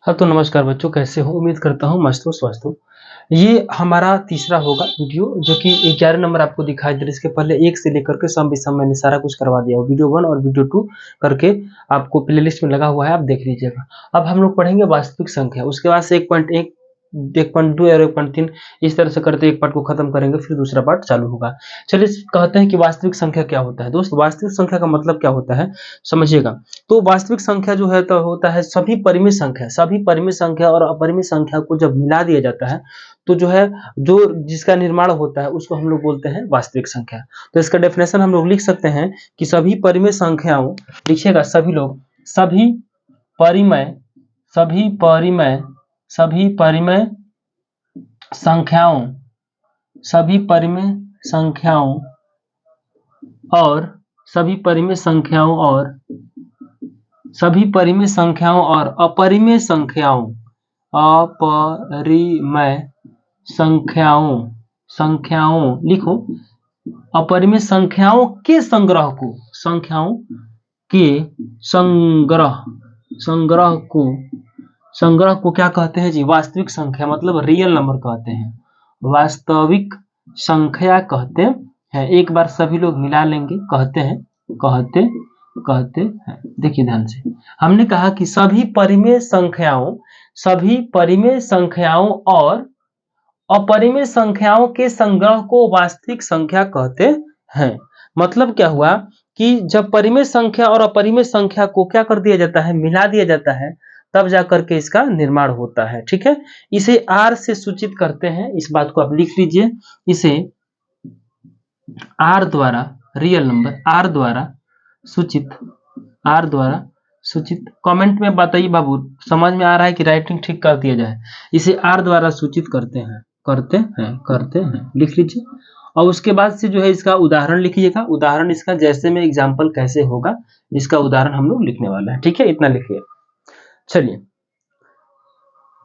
हाँ, तो नमस्कार बच्चों, कैसे हो? उम्मीद करता हूँ मस्त हो, स्वस्थ हो। ये हमारा तीसरा होगा वीडियो, जो कि 11 नंबर आपको दिखाई दे रहा है। इसके पहले 1 से लेकर के सम विषम मैंने सारा कुछ करवा दिया हो। वीडियो 1 और वीडियो 2 करके आपको प्लेलिस्ट में लगा हुआ है, आप देख लीजिएगा। अब हम लोग पढ़ेंगे वास्तविक संख्या, उसके बाद से 1.1, 1.2 और 1.3 इस तरह से करते एक पार्ट को खत्म करेंगे, फिर दूसरा पार्ट चालू होगा। चलिए कहते हैं कि वास्तविक संख्या क्या होता है। दोस्त, वास्तविक संख्या का मतलब क्या होता है, समझिएगा। तो वास्तविक संख्या जो है तो होता है सभी परिमित संख्या, सभी परिमित संख्या और अपरिमित संख्या को जब मिला दिया जाता है तो जो है, जो जिसका निर्माण होता है उसको हम लोग बोलते हैं वास्तविक संख्या। तो इसका डेफिनेशन हम लोग लिख सकते हैं कि सभी परिमित संख्याओं, लिखिएगा सभी लोग, सभी परिमय, सभी परिमय, सभी परिमय संख्याओं, सभी परिमय संख्याओं और सभी परिमय संख्याओं और सभी परिमेय संख्याओं और अपरिमेय संख्याओं, अपरिमेय संख्याओं, संख्याओं लिखो, अपरिमेय संख्याओं के संग्रह को, संख्याओं के संग्रह, संग्रह को, संग्रह को क्या कहते हैं जी? वास्तविक संख्या, मतलब रियल नंबर कहते हैं, वास्तविक संख्या कहते हैं। एक बार सभी लोग मिला लेंगे, कहते हैं, कहते हैं। देखिए ध्यान से, हमने कहा कि सभी परिमेय संख्याओं, सभी परिमेय संख्याओं और अपरिमेय संख्याओं के संग्रह को वास्तविक संख्या कहते हैं। मतलब क्या हुआ कि जब परिमेय संख्या और अपरिमेय संख्या को क्या कर दिया जाता है, मिला दिया जाता है, तब जाकर के इसका निर्माण होता है। ठीक है, इसे आर से सूचित करते हैं। इस बात को आप लिख लीजिए, इसे आर द्वारा, रियल नंबर आर द्वारा सूचित, आर द्वारा सूचित। कमेंट में बताइए बाबू, समझ में आ रहा है कि राइटिंग ठीक कर दिया जाए। इसे आर द्वारा सूचित करते हैं, करते हैं, करते हैं, लिख लीजिए। और उसके बाद से जो है इसका उदाहरण लिखिएगा। उदाहरण इसका जैसे में एग्जाम्पल कैसे होगा, इसका उदाहरण हम लोग लिखने वाला है। ठीक है, इतना लिखिए। चलिए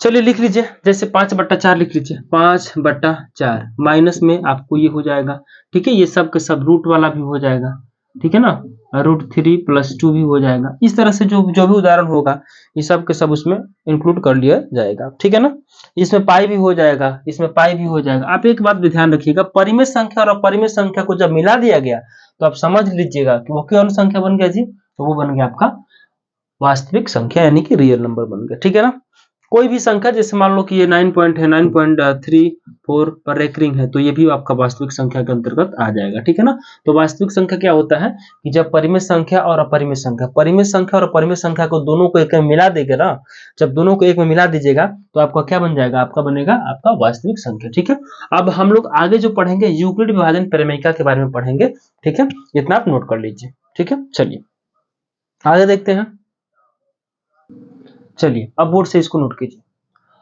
चलिए लिख लीजिए, जैसे 5/4 लिख लीजिए, 5/4 माइनस में आपको ये हो जाएगा। ठीक है, ये सब के सब रूट वाला भी हो जाएगा। ठीक है ना, √3 + 2 भी हो जाएगा। इस तरह से जो भी उदाहरण होगा, ये सब के सब उसमें इंक्लूड कर लिया जाएगा। ठीक है ना, इसमें पाई भी हो जाएगा, इसमें पाई भी हो जाएगा। आप एक बात भी ध्यान रखिएगा, परिमेय संख्या और अपरिमेय संख्या को जब मिला दिया गया तो आप समझ लीजिएगा कि वो कौन संख्या बन गया जी, तो वो बन गया आपका वास्तविक संख्या, यानी कि रियल नंबर बन गया। ठीक है ना, कोई भी संख्या, जैसे मान लो कि ये 9 पॉइंट है, 9.34 पर रेकरिंग है, तो ये भी आपका वास्तविक संख्या के अंतर्गत आ जाएगा। ठीक है ना, तो वास्तविक संख्या क्या होता है कि जब परिमेय संख्या और अपरिमेय संख्या, परिमेय संख्या और अपरिमेय संख्या को दोनों को एक में मिला देगा ना, जब दोनों को एक में मिला दीजिएगा तो आपका क्या बन जाएगा, आपका बनेगा आपका वास्तविक संख्या। ठीक है, अब हम लोग आगे जो पढ़ेंगे यूक्लिड विभाजन प्रमेयिका के बारे में पढ़ेंगे। ठीक है, इतना आप नोट कर लीजिए। ठीक है, चलिए आगे देखते हैं। चलिए अब बोर्ड से इसको नोट कीजिए।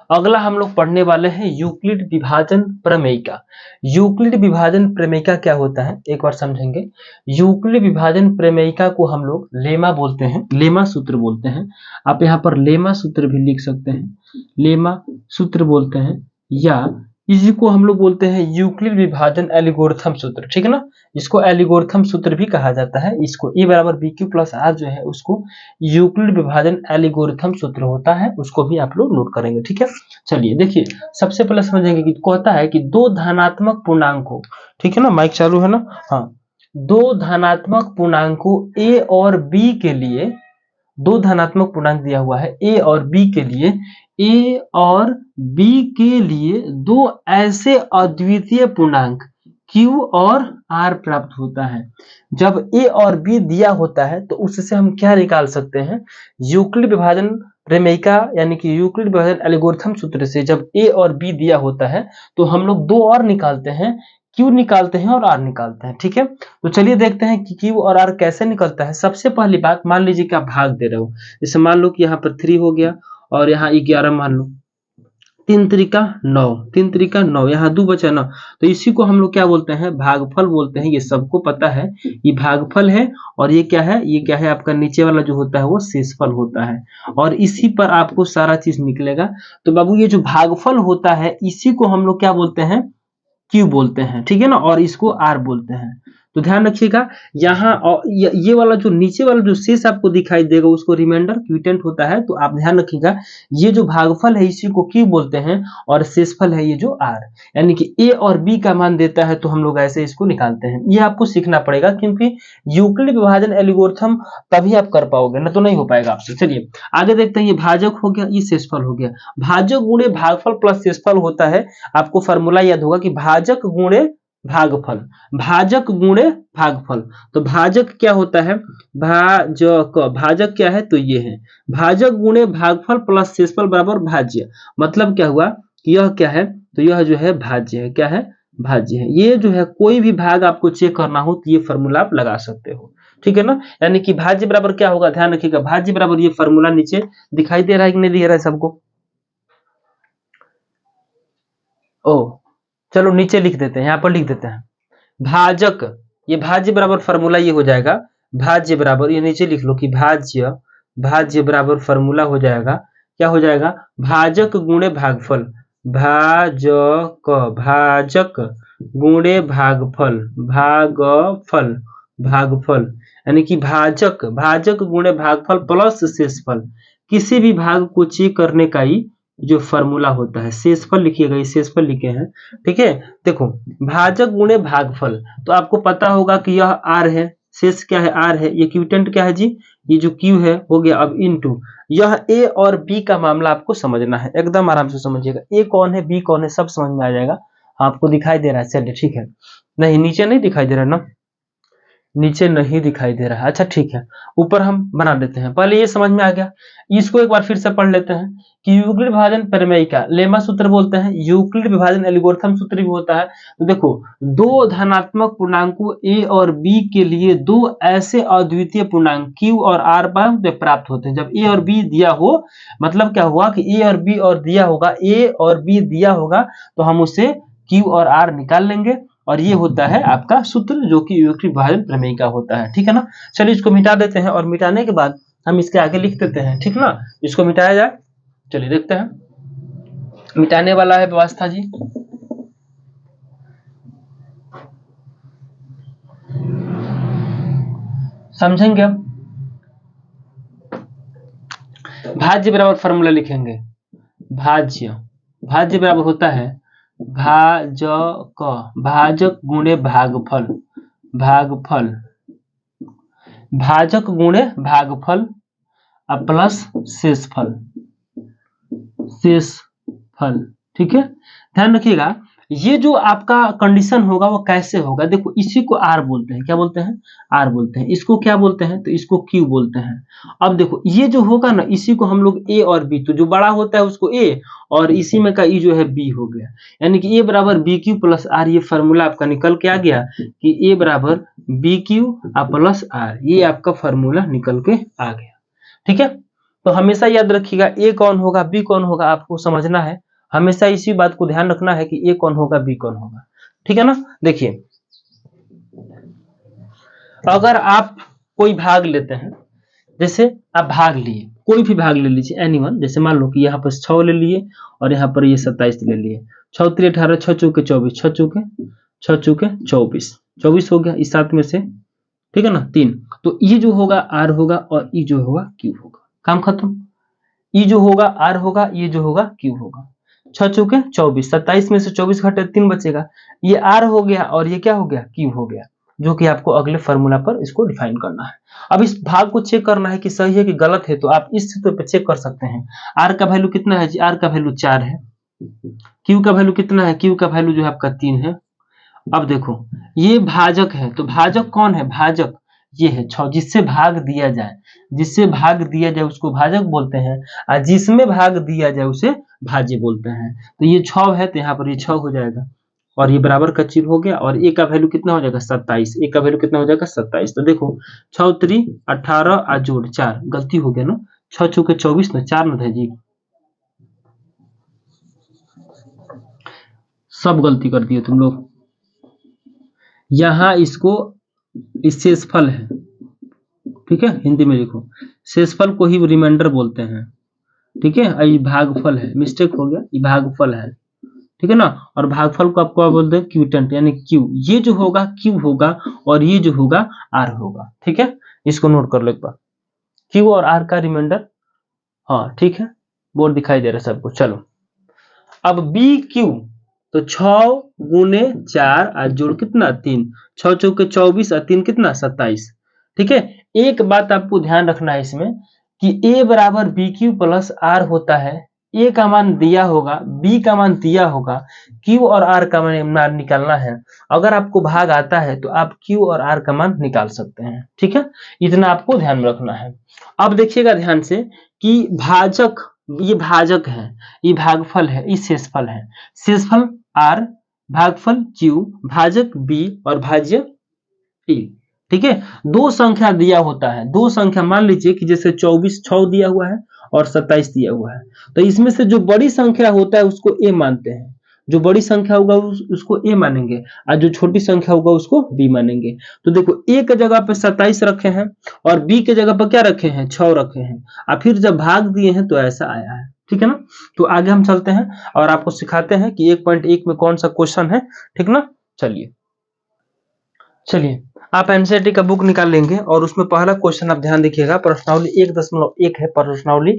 अगला हम लोग पढ़ने वाले हैं यूक्लिड विभाजन प्रमेयिका। यूक्लिड विभाजन प्रमेयिका क्या होता है, एक बार समझेंगे। यूक्लिड विभाजन प्रमेयिका को हम लोग लेमा बोलते हैं, लेमा सूत्र बोलते हैं। आप यहाँ पर लेमा सूत्र भी लिख सकते हैं, लेमा सूत्र बोलते हैं, या इसी को हम लोग बोलते हैं यूक्लिड विभाजन एल्गोरिथम सूत्र। ठीक है ना, इसको एल्गोरिथम सूत्र भी कहा जाता है। इसको E = BQ + R जो है उसको यूक्लिड विभाजन एल्गोरिथम सूत्र होता है, उसको भी आप लोग नोट करेंगे। ठीक है, चलिए देखिए, सबसे पहले समझेंगे कि कहता है कि दो धनात्मक पूर्णांकों, ठीक है ना, माइक चालू है ना, हाँ, दो धनात्मक पूर्णांकों A और B के लिए, दो धनात्मक पूर्णांक दिया हुआ है A और B के लिए, A और B के लिए दो ऐसे अद्वितीय पूर्णांक Q और R प्राप्त होता है। जब A और B दिया होता है तो उससे हम क्या निकाल सकते हैं, यूक्लिड विभाजन प्रमेयिका यानी कि यूक्लिड विभाजन एल्गोरिथम सूत्र से जब A और B दिया होता है तो हम लोग दो और निकालते हैं, Q निकालते हैं और R निकालते हैं। ठीक है, तो चलिए देखते हैं कि Q और R कैसे निकलता है। सबसे पहली बात, मान लीजिए कि आप भाग दे रहे हो, जैसे मान लो कि यहाँ पर 3 हो गया और यहाँ 11 मान लो, 3 त्रिका 9, 3 त्रिका 9, यहाँ 2 बचा ना, तो इसी को हम लोग क्या बोलते हैं, भागफल बोलते हैं। ये सबको पता है, ये भागफल है। और ये क्या है, ये क्या है आपका नीचे वाला जो होता है वो शेषफल होता है, और इसी पर आपको सारा चीज निकलेगा। तो बाबू ये जो भागफल होता है इसी को हम लोग क्या बोलते हैं, Q बोलते हैं। ठीक है ना, और इसको R बोलते हैं। तो ध्यान रखिएगा यहाँ ये वाला जो नीचे वाला जो शेष आपको दिखाई देगा उसको रिमाइंडर क्विटेंट होता है। तो आप ध्यान रखिएगा ये जो भागफल है इसी को क्यू बोलते हैं और शेषफल है ये जो आर, यानी कि ए और बी का मान देता है तो हम लोग ऐसे इसको निकालते हैं। ये आपको सीखना पड़ेगा क्योंकि यूक्लिड विभाजन एल्गोरिथम तभी आप कर पाओगे, ना तो नहीं हो पाएगा आपसे। चलिए आगे देखते हैं। ये भाजक हो गया, ये शेषफल हो गया। भाजक गुणे भागफल प्लस शेषफल होता है। आपको फॉर्मूला याद होगा कि भाजक गुणे भागफल, भाजक गुणे भागफल। तो भाजक क्या होता है, भाजक, भाजक क्या है तो ये है भाजक गुणे भागफल प्लस शेषफल बराबर भाज्य। मतलब क्या हुआ कि यह क्या है तो यह जो है भाज्य है। क्या है, भाज्य है। ये जो है कोई भी भाग आपको चेक करना हो तो ये फॉर्मूला आप लगा सकते हो, ठीक है ना। यानी कि भाज्य बराबर क्या होगा, ध्यान रखिएगा, भाज्य बराबर ये फॉर्मूला नीचे दिखाई दे रहा है कि नहीं दिख रहा है सबको। ओ चलो नीचे लिख देते हैं, यहाँ पर लिख देते हैं भाजक, ये भाज्य बराबर फॉर्मूला ये हो जाएगा भाज्य बराबर, ये नीचे लिख लो कि भाज्य, भाज्य बराबर फॉर्मूला हो जाएगा, क्या हो जाएगा, भाजक गुणे भागफल, भाजक, भाजक गुणे भागफल, भागफल, भागफल, यानी कि भाजक, भाजक गुणे भागफल प्लस शेषफल। किसी भी भाग को चेक करने का ही जो फॉर्मूला होता है, शेषफल लिखिएगा, ये शेषफल लिखे हैं, ठीक है। देखो भाजक गुणे भागफल, तो आपको पता होगा कि यह आर है, शेष क्या है आर है, ये क्यूटेंट क्या है जी, ये जो क्यू है हो गया। अब इनटू यह ए और बी का मामला आपको समझना है, एकदम आराम से समझिएगा। ए कौन है बी कौन है सब समझ में आ जाएगा। आपको दिखाई दे रहा है, चलिए ठीक है, नहीं नीचे नहीं दिखाई दे रहा ना, नीचे नहीं दिखाई दे रहा है, अच्छा ठीक है, ऊपर हम बना देते हैं। पहले ये समझ में आ गया, इसको एक बार फिर से पढ़ लेते हैं कि यूक्लिड विभाजन प्रमेय का लेमा सूत्र बोलते हैं, यूक्लिड विभाजन एल्गोरिथम सूत्र भी होता है। तो देखो दो धनात्मक पूर्णांकों ए और बी के लिए दो ऐसे अद्वितीय पूर्णांक क्यू और आर प्राप्त होते हैं। जब ए और बी दिया हो, मतलब क्या हुआ कि ए और बी और दिया होगा, ए और बी दिया होगा तो हम उसे क्यू और आर निकाल लेंगे, और ये होता है आपका सूत्र जो कि यूक्लिड विभाजन प्रमेय का होता है, ठीक है ना। चलिए इसको मिटा देते हैं और मिटाने के बाद हम इसके आगे लिख देते हैं, ठीक ना। इसको मिटाया जाए, चलिए देखते हैं, मिटाने वाला है व्यवस्था जी। समझेंगे अब, भाज्य बराबर फॉर्मूला लिखेंगे, भाज्य, भाज्य बराबर होता है भाजक, भाजक गुणे भागफल, भागफल, भाजक गुणे भागफल प्लस शेषफल, शेषफल, ठीक है। ध्यान रखिएगा ये जो आपका कंडीशन होगा वो कैसे होगा, देखो इसी को आर बोलते हैं, क्या बोलते हैं, आर बोलते हैं। इसको क्या बोलते हैं तो इसको क्यू बोलते हैं। अब देखो ये जो होगा ना इसी को हम लोग ए और बी, तो जो बड़ा होता है उसको ए और इसी में का ई जो है बी हो गया, यानी कि ए बराबर बी क्यू प्लस आर। ये फॉर्मूला आपका निकल के आ गया कि ए बराबर बी क्यू प्लस आर, ये आपका फॉर्मूला निकल के आ गया, ठीक है। तो हमेशा याद रखिएगा ए कौन होगा बी कौन होगा आपको समझना है, हमेशा इसी बात को ध्यान रखना है कि ए कौन होगा बी कौन होगा, ठीक है ना। देखिए अगर आप कोई भाग लेते हैं, जैसे आप भाग लिए, कोई भी भाग ले लीजिए एनीवन, जैसे मान लो कि यहाँ पर 6 ले लिए और यहाँ पर ये 27 ले लिए, 6 3 18, 6 चौके 24, 6 चौके 24, 24 हो गया इस 7 में से, ठीक है ना 3। तो ये जो होगा आर होगा और ई जो होगा क्यू होगा, काम खत्म। ई जो होगा आर होगा, ये जो होगा क्यू होगा। 6 चौके 24, 27 में से 24 घटे 3 बचेगा, ये आर हो गया और ये क्या हो गया क्यू हो गया, जो कि आपको अगले फॉर्मूला पर इसको डिफाइन करना है। अब इस भाग को चेक करना है कि सही है कि गलत है, तो आप इस सूत्र पे चेक कर सकते हैं। आर का वैल्यू कितना है जी, आर का वैल्यू 4 है, क्यू का वैल्यू कितना है, क्यू का वैल्यू जो है आपका 3 है। अब देखो ये भाजक है, तो भाजक कौन है, भाजक ये है 6, जिससे भाग दिया जाए, जिससे भाग दिया जाए उसको भाजक बोलते हैं, और जिसमें भाग दिया जाए उसे भाज्य बोलते हैं। तो ये 6 है तो यहाँ पर ये 6 हो जाएगा और ये बराबर का चिन्ह हो गया, और ए का वैल्यू कितना हो जाएगा 27, ए का वैल्यू कितना हो जाएगा 27। तो देखो 6 3 18 और जोड़ 4, गलती हो गया ना, 6 चौके 24 ना 4 न था जी, सब गलती कर दिए तुम लोग। यहाँ इसको शेषफल है, ठीक है, हिंदी में लिखो, शेषफल को ही रिमाइंडर बोलते हैं, ठीक है। ये भागफल है, मिस्टेक हो गया, ये भागफल है, ठीक है ना, और भागफल को आपको बोलते हैं क्यूटेंट यानी क्यू, ये जो होगा क्यू होगा और ये जो होगा आर होगा, ठीक है, इसको नोट कर लो एक बार, क्यू और आर का रिमाइंडर, हाँ ठीक है, बोर्ड दिखाई दे रहा है सबको। चलो अब बी क्यू, तो 6 गुने 4 और जोड़ कितना 3, 6 चौके 24 और 3 कितना 27, ठीक है। एक बात आपको ध्यान रखना है इसमें कि ए बराबर बी क्यू प्लस आर होता है, ए का मान दिया होगा, बी का मान दिया होगा, क्यू और आर का मान निकालना है। अगर आपको भाग आता है तो आप क्यू और आर का मान निकाल सकते हैं, ठीक है, इतना आपको ध्यान में रखना है। अब देखिएगा ध्यान से कि भाजक, ये भाजक है, ये भागफल है, ये शेषफल है, शेषफल आर, भागफल क्यू, भाजक बी और भाज्य ई, ठीक है। दो संख्या दिया होता है, दो संख्या मान लीजिए कि जैसे 24 6 दिया हुआ है और 27 दिया हुआ है, तो इसमें से जो बड़ी संख्या होता है उसको ए मानते हैं, जो बड़ी संख्या होगा उसको ए मानेंगे और जो छोटी संख्या होगा उसको बी मानेंगे। तो देखो ए के जगह पे 27 रखे हैं और बी के जगह पर क्या रखे हैं 6 रखे हैं, और फिर जब भाग दिए हैं तो ऐसा आया है, ठीक है ना। तो आगे हम चलते हैं और आपको सिखाते हैं कि 1.1 में कौन सा क्वेश्चन है, ठीक ना। चलिए आप एनसीईआरटी का बुक निकाल लेंगे और उसमें पहला क्वेश्चन आप ध्यान देखिएगा, प्रश्नावली 1.1 है, प्रश्नावली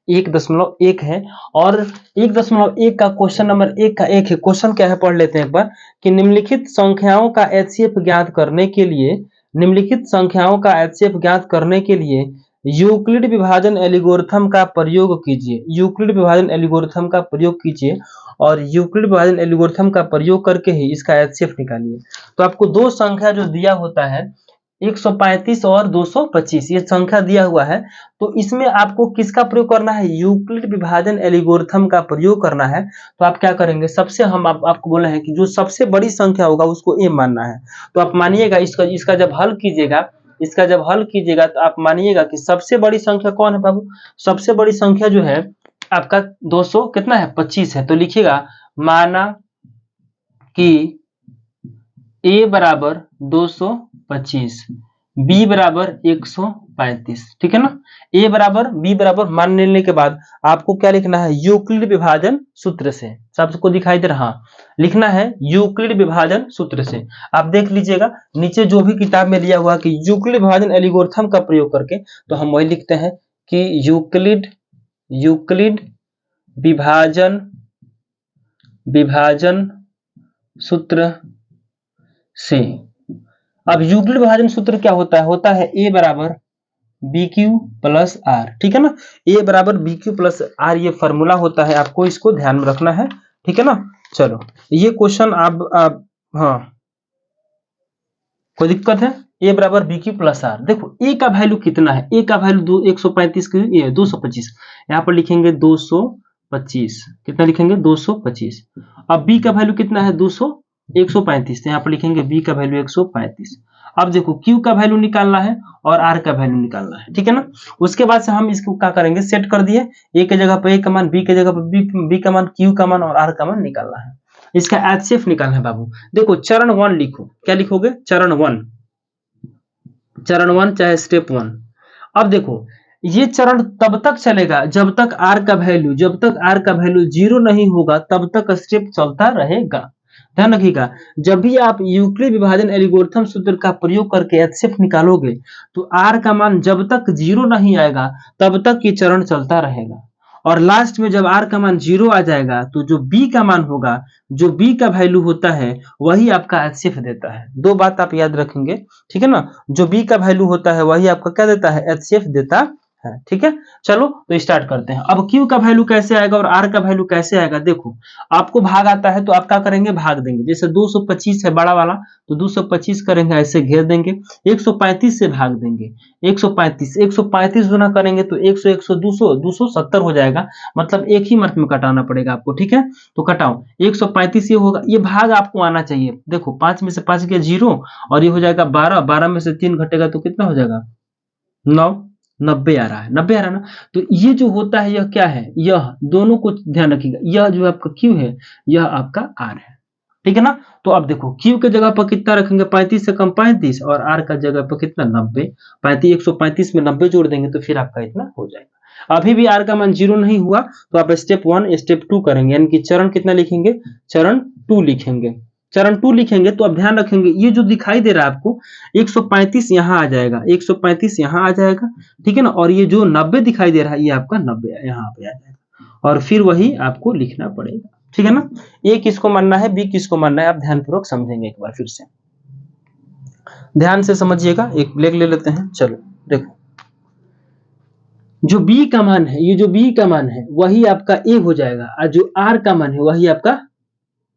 1.1 है और 1.1 का क्वेश्चन नंबर 1 का 1 है। क्वेश्चन क्या है पढ़ लेते हैं एक बार कि निम्नलिखित संख्याओं का एचसीएफ ज्ञात करने के लिए, निम्नलिखित संख्याओं का एचसीएफ ज्ञात करने के लिए यूक्लिड विभाजन एल्गोरिथम का प्रयोग कीजिए, यूक्लिड विभाजन एल्गोरिथम का प्रयोग कीजिए और यूक्लिड विभाजन एल्गोरिथम का प्रयोग करके ही इसका एचसीएफ निकालिए। तो आपको दो संख्या जो दिया होता है 135 और 225, ये संख्या दिया हुआ है, तो इसमें आपको किसका प्रयोग करना है, यूक्लिड विभाजन एल्गोरिथम का प्रयोग करना है। तो आप क्या करेंगे, सबसे हम आपको बोले हैं कि जो सबसे बड़ी संख्या होगा उसको ए मानना है। तो आप मानिएगा इसका जब हल कीजिएगा, इसका जब हल कीजिएगा तो आप मानिएगा कि सबसे बड़ी संख्या कौन है बाबू, सबसे बड़ी संख्या जो है आपका 200 कितना है 25 है। तो लिखिएगा माना कि ए बराबर 225, बी बराबर 135, ठीक है ना। ए बराबर बी बराबर मान लेने के बाद आपको क्या लिखना है, यूक्लिड विभाजन सूत्र से, सबको दिखाई दे रहा, लिखना है यूक्लिड विभाजन सूत्र से। आप देख लीजिएगा नीचे जो भी किताब में लिया हुआ कि यूक्लिड विभाजन एल्गोरिथम का प्रयोग करके, तो हम वही लिखते हैं कि यूक्लिड विभाजन सूत्र से। अब यूक्लिड विभाजन सूत्र क्या होता है ए बराबर बी क्यू प्लस आर, ठीक है ना, ए बराबर बी क्यू प्लस आर, ये फॉर्मूला होता है, आपको इसको ध्यान में रखना है, ठीक है ना। चलो ये क्वेश्चन आप हाँ कोई दिक्कत है, ए बराबर बी क्यू प्लस आर, देखो ए का वैल्यू कितना है, ए का वैल्यू 135 की 225, यहाँ पर लिखेंगे 225, कितना लिखेंगे 225। अब बी का वैल्यू कितना है 135, तो यहाँ पर लिखेंगे बी का वैल्यू 135। अब देखो क्यू का वैल्यू निकालना है और आर का वैल्यू निकालना है, ठीक है ना। उसके बाद से हम इसको क्या करेंगे, सेट कर दिए, ए के जगह पर ए का मान, बी के जगह पर बी का मान, क्यू का मान और आर का मान निकालना है, इसका एचसीएफ निकालना है बाबू। देखो चरण 1 लिखो, क्या लिखोगे, चरण 1 चाहे स्टेप 1। अब देखो ये चरण तब तक चलेगा जब तक आर का वैल्यू 0 नहीं होगा, तब तक स्टेप चलता रहेगा। ध्यान रखिएगा, जब भी आप यूक्लिड विभाजन एल्गोरिथम सूत्र का प्रयोग करके एचसीएफ निकालोगे तो आर का मान जब तक 0 नहीं आएगा तब तक ये चरण चलता रहेगा, और लास्ट में जब आर का मान 0 आ जाएगा तो जो बी का मान होगा, जो बी का वैल्यू होता है वही आपका एचसीएफ देता है। दो बात आप याद रखेंगे, ठीक है ना, जो बी का वैल्यू होता है वही आपका क्या देता है, एचसीएफ देता है, ठीक है। चलो तो स्टार्ट करते हैं। अब क्यू का वैल्यू कैसे आएगा और आर का वैल्यू कैसे आएगा, देखो आपको भाग आता है तो आप क्या करेंगे, भाग देंगे, जैसे 225 है बड़ा वाला तो 225 करेंगे, ऐसे घेर देंगे, 135 से भाग देंगे, 135 गुना करेंगे तो 100 100 200 270 हो जाएगा, मतलब एक ही मंथ में कटाना पड़ेगा आपको, ठीक है। तो कटाओ 135 ये होगा, ये भाग आपको आना चाहिए, देखो 5 में से 5 गया 0 और ये हो जाएगा 12 में से 3 घटेगा तो कितना हो जाएगा 9, 90 आ रहा है, 90 आ रहा है ना। तो ये जो होता है यह क्या है, यह दोनों को ध्यान रखिएगा, यह जो आपका क्यू है यह आपका आर है, ठीक है ना। तो अब देखो क्यू के जगह पर कितना रखेंगे, 35 से कम 35, और आर का जगह पर कितना 90, 135 में 90 जोड़ देंगे तो फिर आपका इतना हो जाएगा। अभी भी आर का मान 0 नहीं हुआ तो आप स्टेप 1 स्टेप 2 करेंगे, यानी कि चरण कितना लिखेंगे, चरण 2 लिखेंगे। चरण 2 लिखेंगे तो अब ध्यान रखेंगे ये जो दिखाई दे रहा है आपको 135 यहाँ आ जाएगा, 135 यहाँ आ जाएगा, ठीक है ना, और ये जो 90 दिखाई दे रहा है ये आपका 90 यहाँ पे आ जाएगा, और फिर वही आपको लिखना पड़ेगा, ठीक है ना। ए किसको मानना है, बी किसको मानना है, आप ध्यानपूर्वक समझेंगे एक बार फिर से, ध्यान से समझिएगा। एक ब्रेक ले लेते हैं। चलो देखो, जो बी का मान है, ये जो बी का मान है वही आपका ए हो जाएगा, और जो आर का मान है वही आपका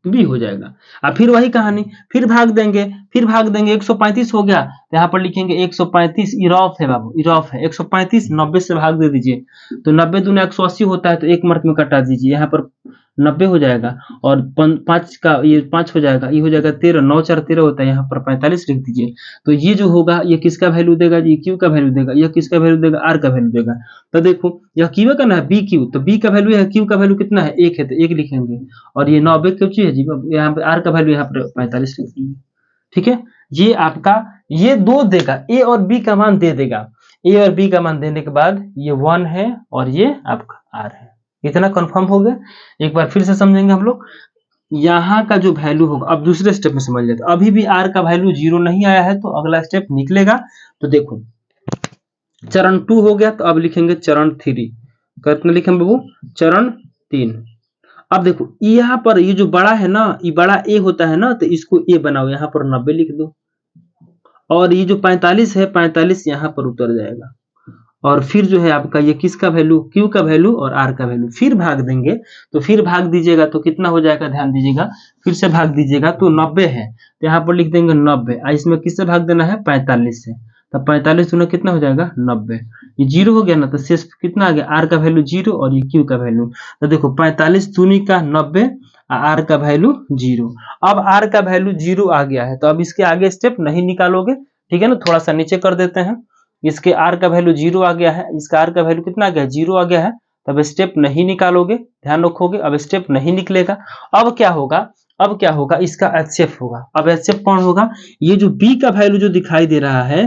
बी हो जाएगा। अब फिर वही कहानी, फिर भाग देंगे, 135 हो गया तो यहाँ पर लिखेंगे 135, इरॉफ है बाबू, इरॉफ है 135, 90 से भाग दे दीजिए तो 90 दूना 180 होता है, तो एक मार्क में कटा दीजिए, यहाँ पर 90 हो जाएगा, और 5 का ये 5 हो जाएगा, ये हो जाएगा 13, 9 4 13 होता है, यहाँ पर 45 लिख दीजिए। तो ये जो होगा ये किसका वैल्यू देगा, ये क्यू का वैल्यू देगा, यह किसका वैल्यू देगा, आर का वैल्यू देगा। तो देखो यह क्यू का ना है, बी क्यू, तो बी का वैल्यू है, क्यू का वैल्यू कितना है, 1 है, तो 1 लिखेंगे, और ये 90 क्यों है जी, यहाँ पे आर का वैल्यू यहाँ पर 45 लिख दीजिए, ठीक है। ये आपका ये 2 देगा, ए और बी का मान दे देगा, ए और बी का मान देने के बाद ये 1 है और ये आपका आर है, इतना कंफर्म हो गया। एक बार फिर से समझेंगे हम लोग, यहाँ का जो वैल्यू होगा, अब दूसरे स्टेप में समझ लेते, अभी भी आर का वैल्यू 0 नहीं आया है तो अगला स्टेप निकलेगा। तो देखो चरण 2 हो गया, तो अब लिखेंगे चरण 3, कितना लिखेंगे बाबू, चरण 3। अब देखो यहाँ पर ये जो बड़ा है ना, ये बड़ा ए होता है ना, तो इसको ए बनाओ, यहाँ पर 90 लिख दो, और ये जो 45 है 45 यहाँ पर उतर जाएगा, और फिर जो है आपका ये किसका वैल्यू, क्यू का वैल्यू और आर का वैल्यू, फिर भाग देंगे, तो फिर भाग दीजिएगा तो कितना हो जाएगा, ध्यान दीजिएगा, फिर से भाग दीजिएगा तो 90 है, तो यहाँ पर लिख देंगे 90, इसमें किससे भाग देना है, 45 से, तो 45 दूना कितना हो जाएगा, 90, ये 0 हो गया ना, तो शेष कितना आ गया, आर का वैल्यू 0 और ये क्यू का वैल्यू, तो देखो 45 दूनी का 90, आर का वैल्यू 0। अब आर का वैल्यू 0 आ गया है तो अब इसके आगे स्टेप नहीं निकालोगे, ठीक है ना, थोड़ा सा नीचे कर देते हैं, इसके आर का वैल्यू 0 आ गया है, इसका आर का वैल्यू कितना आ गया, 0 आ गया है, तब स्टेप नहीं निकालोगे, ध्यान रखोगे, अब स्टेप नहीं निकलेगा। अब क्या होगा, अब क्या होगा, इसका एचसीएफ होगा। अब एचसीएफ कौन होगा, ये जो बी का वैल्यू जो दिखाई दे रहा है,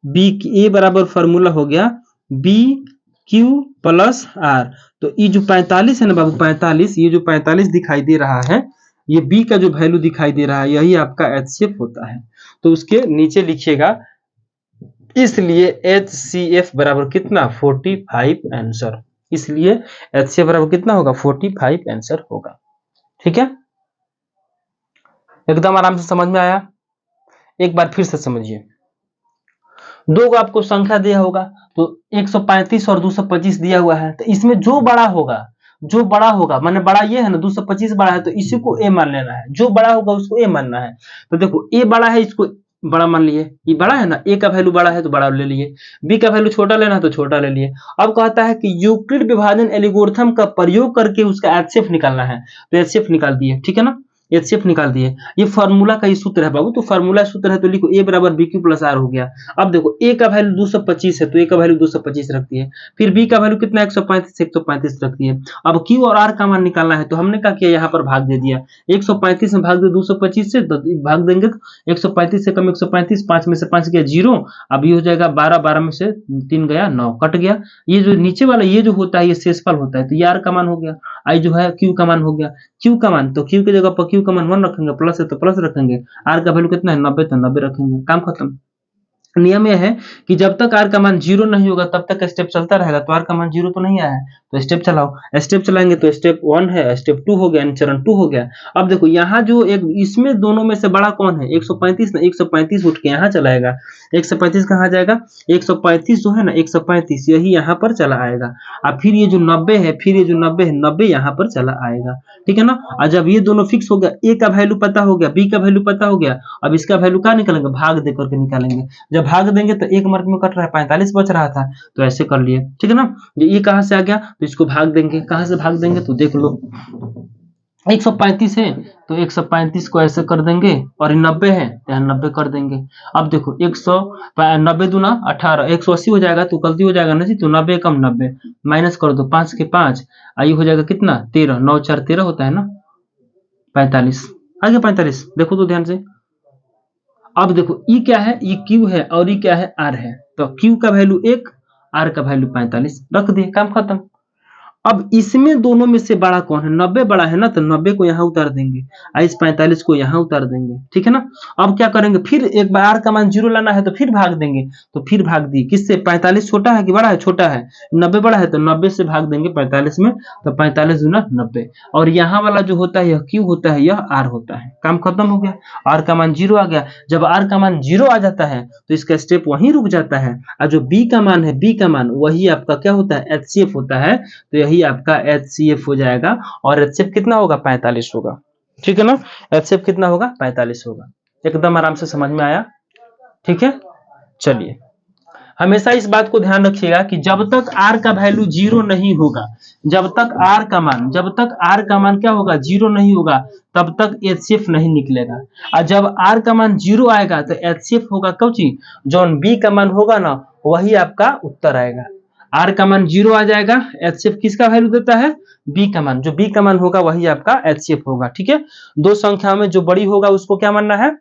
बी ए बराबर फॉर्मूला हो गया बी क्यू प्लस आर, तो ये जो 45 है ना बाबू, 45, ये जो 45 दिखाई दे रहा है, ये बी का जो वैल्यू दिखाई दे रहा है, यही आपका एचसीएफ होता है। तो उसके नीचे लिखिएगा, इसलिए HCF बराबर कितना, 45 आंसर, इसलिए HCF बराबर कितना होगा, 45 आंसर होगा, ठीक है। एकदम आराम से समझ में आया। एक बार फिर से समझिए, दो को आपको संख्या दिया होगा, तो 135 और 225 दिया हुआ है, तो इसमें जो बड़ा होगा, जो बड़ा होगा, माने बड़ा ये है ना, 225 बड़ा है तो इसी को ए मान लेना है, जो बड़ा होगा उसको ए मानना है। तो देखो ए बड़ा है, इसको बड़ा मान लिए, ये बड़ा है ना, ए का वैल्यू बड़ा है तो बड़ा ले लिए, बी का वैल्यू छोटा लेना है तो छोटा ले लिए। अब कहता है कि यूक्लिड विभाजन एल्गोरिथम का प्रयोग करके उसका एचसीएफ निकालना है, तो एचसीएफ निकाल दिए, ठीक है ना, एचसीएफ निकाल दिए। ये फार्मूला का ही सूत्र है बाबू, तो फार्मूला सूत्र है तो लिखो ए बराबर बी क्यू प्लस आर हो गया। अब देखो ए का वैल्यू 225 है तो ए का वैल्यू 225 रखती है, फिर बी का वैल्यू कितना 135 रखती है। अब क्यू और आर का मान निकालना है, तो हमने क्या किया, यहाँ पर भाग दे दिया, 135 में भाग दे 225 से, भाग देंगे 135 से कम 135, 5 में से 5 गया 0, अब ये हो जाएगा 12, 12 में से 3 गया 9, कट गया। ये जो नीचे वाला ये जो होता है ये शेषफल होता है, तो ये आर का मान हो गया, आई जो है क्यू का मान हो गया, क्यू का मान, तो क्यू की जगह पर क्यू का मान 1 रखेंगे, प्लस है तो प्लस रखेंगे, आर का वैल्यू कितना है 90, तो 90 रखेंगे, काम खत्म। नियम यह है कि जब तक आर का मान 0 नहीं होगा तब तक स्टेप चलता रहेगा, तो आर का मान 0 तो नहीं आया है तो स्टेप चलाओ, स्टेप चलाएंगे तो स्टेप 1 है, स्टेप 2 हो गया, चरण 2 हो गया। अब देखो यहाँ जो एक इसमें दोनों में से बड़ा कौन है, 135 ना, 135 उठ के यहाँ चलाएगा, 135 कहाँ जाएगा, 135 जो है ना, 135 यही यहाँ पर चला आएगा, अब फिर ये जो 90 है, फिर ये जो 90 है, 90 यहाँ पर चला आएगा, ठीक है ना। और जब ये दोनों फिक्स हो गया, ए का वैल्यू पता हो गया, बी का वैल्यू पता हो गया, अब इसका वैल्यू क्या निकालेंगे, भाग दे करके निकालेंगे, जब भाग देंगे तो एक मार्क में कट रहा है, 45 बच रहा था, तो ऐसे कर लिए, ठीक है ना। ये कहां से आ गया, तो इसको भाग देंगे, कहां से भाग देंगे, तो देख लो 135 है तो 135 को ऐसे कर देंगे, और 90 है तो 90 कर देंगे। अब देखो 190 दूना 18, 180 हो जाएगा, तो गलती हो जाएगा ना जी, तो 90 कम 90 माइनस कर दो, 5 के 5, आई हो जाएगा कितना 13, 9 4 13 होता है ना, 45 आ गया 45, देखो तो ध्यान से। अब देखो ई क्या है, ई क्यू है और ई क्या है, आर है, तो क्यू का वैल्यू 1 आर का वैल्यू 45 रख दिए, काम खत्म। अब इसमें दोनों में से बड़ा कौन है? 90 बड़ा है ना, तो 90 को यहाँ उतार देंगे और इस 45 को यहाँ उतार देंगे, ठीक है ना। अब क्या करेंगे, फिर एक बार आर का मान 0 लाना है तो फिर भाग देंगे, तो फिर भाग दिए किससे? 45 छोटा है कि बड़ा है? छोटा है। 90 बड़ा है तो 90 से भाग देंगे 45 में, तो 45 गुना 90, और यहाँ वाला जो होता है यह क्यू होता है, यह आर होता है। काम खत्म हो गया, आर का मान 0 आ गया। जब आर का मान 0 आ जाता है तो इसका स्टेप वहीं रुक जाता है, और जो बी का मान है, बी का मान वही आपका क्या होता है? HCF होता है। तो यही आपका HCF हो जाएगा, और HCF कितना होगा? 45 होगा, ठीक है ना। HCF कितना होगा? 45 होगा। एकदम आराम से समझ में आया, ठीक है। चलिए, हमेशा इस बात को ध्यान रखिएगा कि जब तक R का वैल्यू 0 नहीं होगा, जब तक R का मान क्या होगा? 0 नहीं होगा, तब तक HCF नहीं निकलेगा। और जब R का मान 0 आएगा तो HCF होगा कौची? जो B का मान होगा ना, वही आपका उत्तर आएगा। R का मान 0 आ जाएगा, HCF किसका वैल्यू देता है? B का मान। जो B का मान होगा वही आपका HCF होगा, ठीक है। दो संख्या में जो बड़ी होगा उसको क्या मानना है?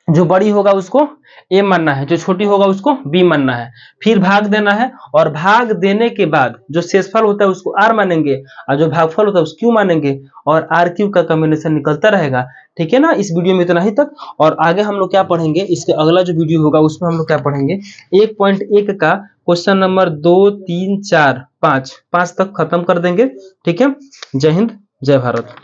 जो बड़ी होगा उसको A मानना है, जो छोटी होगा उसको B मानना है। फिर भाग देना है, और भाग देने के बाद जो शेषफल होता है उसको R मानेंगे, और जो भागफल होता है उसको Q मानेंगे, और R Q का कॉम्बिनेशन निकलता रहेगा, ठीक है ना। इस वीडियो में इतना ही तक, और आगे हम लोग क्या पढ़ेंगे, इसके अगला जो वीडियो होगा उसमें हम लोग क्या पढ़ेंगे, 1.1 का क्वेश्चन नंबर 2, 3, 4, 5 तक खत्म कर देंगे, ठीक है। जय हिंद, जय भारत।